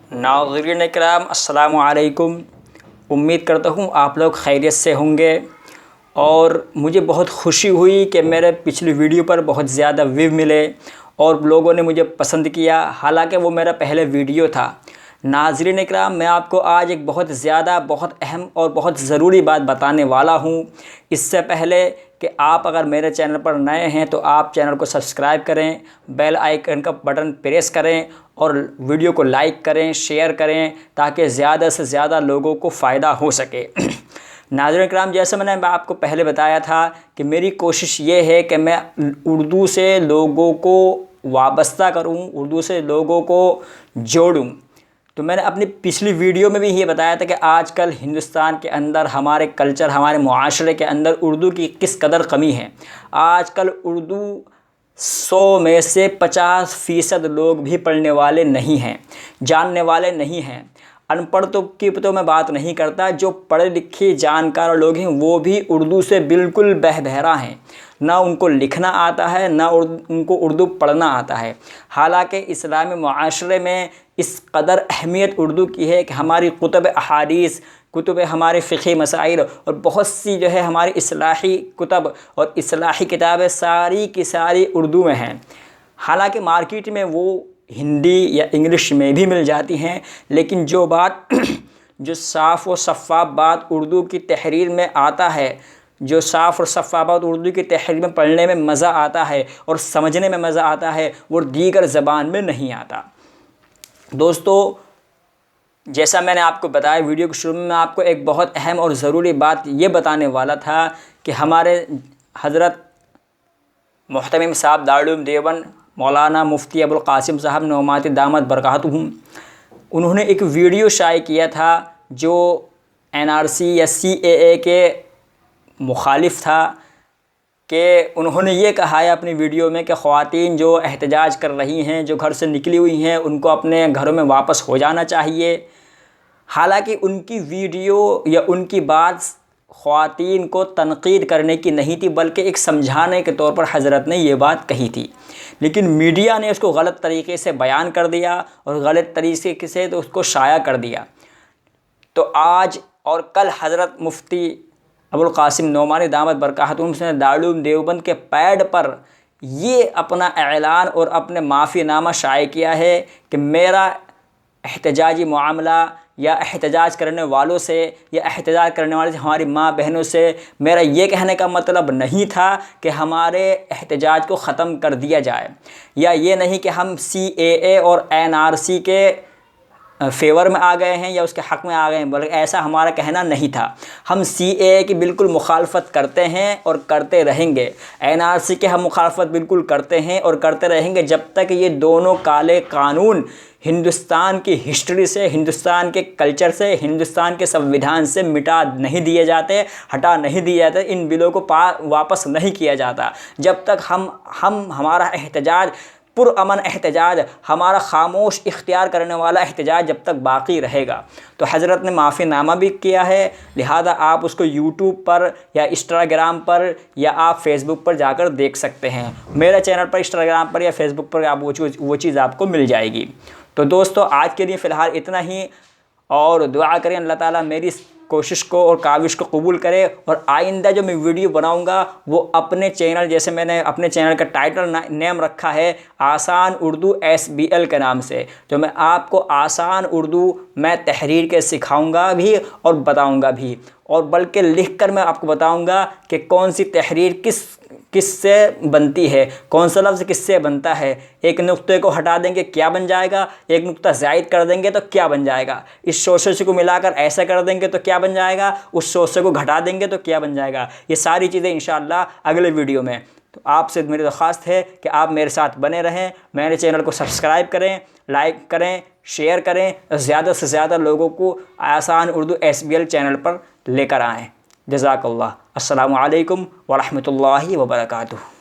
नाज़रीन इकराम अस्सलामु अलैकुम। उम्मीद करता हूँ आप लोग खैरियत से होंगे और मुझे बहुत खुशी हुई कि मेरे पिछली वीडियो पर बहुत ज़्यादा व्यू मिले और लोगों ने मुझे पसंद किया, हालांकि वो मेरा पहले वीडियो था। नाज़रीन इकराम, मैं आपको आज एक बहुत अहम और बहुत ज़रूरी बात बताने वाला हूँ। इससे पहले कि आप अगर मेरे चैनल पर नए हैं तो आप चैनल को सब्सक्राइब करें, बेल आइकन का बटन प्रेस करें और वीडियो को लाइक करें, शेयर करें, ताकि ज़्यादा से ज़्यादा लोगों को फ़ायदा हो सके। नाज़रीन इकराम, जैसे मैंने आपको पहले बताया था कि मेरी कोशिश ये है कि मैं उर्दू से लोगों को वाबस्ता करूं, उर्दू से लोगों को जोड़ूं। तो मैंने अपनी पिछली वीडियो में भी ये बताया था कि आजकल हिंदुस्तान के अंदर हमारे कल्चर, हमारे मुआशरे के अंदर उर्दू की किस कदर कमी है। आजकल उर्दू 100 में से 50% लोग भी पढ़ने वाले नहीं हैं, जानने वाले नहीं हैं। अनपढ़ की तो मैं बात नहीं करता, जो पढ़े लिखे जानकार लोग हैं वो भी उर्दू से बिल्कुल बहरा हैं। ना उनको लिखना आता है, ना उनको उर्दू पढ़ना आता है। हालांकि इस्लामी मुआशरे में इस कदर अहमियत उर्दू की है कि हमारी कुतुब अहादीस, कुतुब हमारे फ़िक़ही मसाइल और बहुत सी जो है हमारी इस्लाही कुतब और इस्लाही किताबें सारी की सारी उर्दू में हैं। हालांकि मार्केट में वो हिंदी या इंग्लिश में भी मिल जाती हैं, लेकिन जो बात जो साफ़ व शफ़ाफ़ बात उर्दू की तहरीर में आता है, जो साफ़ और शफ़ाफ़ बात उर्दू की तहरीर में पढ़ने में मज़ा आता है और समझने में मज़ा आता है, वो दीगर ज़बान में नहीं आता। दोस्तों, जैसा मैंने आपको बताया वीडियो के शुरू में, मैं आपको एक बहुत अहम और ज़रूरी बात ये बताने वाला था कि हमारे हज़रत मुहतमिम साहब दारुल उलूम देवबंद मौलाना मुफ्ती अबुल क़ासिम साहब नौमाती दामत बरकातुहुम, उन्होंने एक वीडियो शाये किया था जो NRC या CAA के मुखालिफ था। कि उन्होंने ये कहा है अपनी वीडियो में कि ख़वातीन जो एहतजाज कर रही हैं, जो घर से निकली हुई हैं, उनको अपने घरों में वापस हो जाना चाहिए। हालांकि उनकी वीडियो या उनकी बात ख़वातीन को तनक़ीद करने की नहीं थी, बल्कि एक समझाने के तौर पर हज़रत ने ये बात कही थी। लेकिन मीडिया ने उसको गलत तरीक़े से बयान कर दिया और गलत तरीक़े से तो उसको शाया कर दिया। तो आज और कल हज़रत मुफ्ती अबुल क़ासिम नौमानी दामत बरकातुहुम ने दारुल उलूम देवबंद के पैड पर ये अपना ऐलान और अपने माफ़ीनामा शाये किया है कि मेरा एहतजाजी मामला या एहतजाज करने वालों से या एहतजाज करने वाले हमारी माँ बहनों से मेरा ये कहने का मतलब नहीं था कि हमारे एहतजाज को ख़त्म कर दिया जाए, या ये नहीं कि हम CAA और NRC के फेवर में आ गए हैं या उसके हक़ में आ गए हैं, बल्कि ऐसा हमारा कहना नहीं था। हम CAA की बिल्कुल मुखालफत करते हैं और करते रहेंगे। NRC के हम मुखालफत बिल्कुल करते हैं और करते रहेंगे जब तक ये दोनों काले कानून हिंदुस्तान की हिस्ट्री से, हिंदुस्तान के कल्चर से, हिंदुस्तान के संविधान से मिटा नहीं दिए जाते, हटा नहीं दिए जाते, इन बिलों को वापस नहीं किया जाता। जब तक हम हमारा एहतजाज, पुरअमन एहतजाज, हमारा खामोश इख्तियार करने वाला एहतजाज जब तक बाकी रहेगा। तो हज़रत ने माफ़ीनामा भी किया है, लिहाजा आप उसको यूट्यूब पर या इंस्टाग्राम पर या आप फेसबुक पर जाकर देख सकते हैं। मेरे चैनल पर, इंस्टाग्राम पर या फेसबुक पर आप वो चीज़ आपको मिल जाएगी। तो दोस्तों, आज के लिए फ़िलहाल इतना ही, और दुआ करें अल्लाह ताला मेरी कोशिश को और काविश को कबूल करे। और आइंदा जो मैं वीडियो बनाऊंगा वो अपने चैनल, जैसे मैंने अपने चैनल का टाइटल नेम रखा है आसान उर्दू SBL के नाम से, तो मैं आपको आसान उर्दू मैं तहरीर के सिखाऊंगा भी और बताऊंगा भी, और बल्कि लिख कर मैं आपको बताऊंगा कि कौन सी तहरीर किससे बनती है, कौन सा लफ्ज़ किससे बनता है। एक नुक्ते को हटा देंगे क्या बन जाएगा, एक नुक्ता ज़ायद कर देंगे तो क्या बन जाएगा, इस शोशे को मिलाकर ऐसा कर देंगे तो क्या बन जाएगा, उस शोशे को घटा देंगे तो क्या बन जाएगा। ये सारी चीज़ें इंशाअल्लाह अगले वीडियो में। तो आपसे मेरी दरख्वास्त है कि आप मेरे साथ बने रहें, मेरे चैनल को सब्सक्राइब करें, लाइक करें, शेयर करें, ज़्यादा से ज़्यादा लोगों को आसान उर्दू SBL चैनल पर लेकर आएँ। जज़ाकल्लाह। अस्सलामु अलैकुम व रहमतुल्लाहि व बरकातुहू।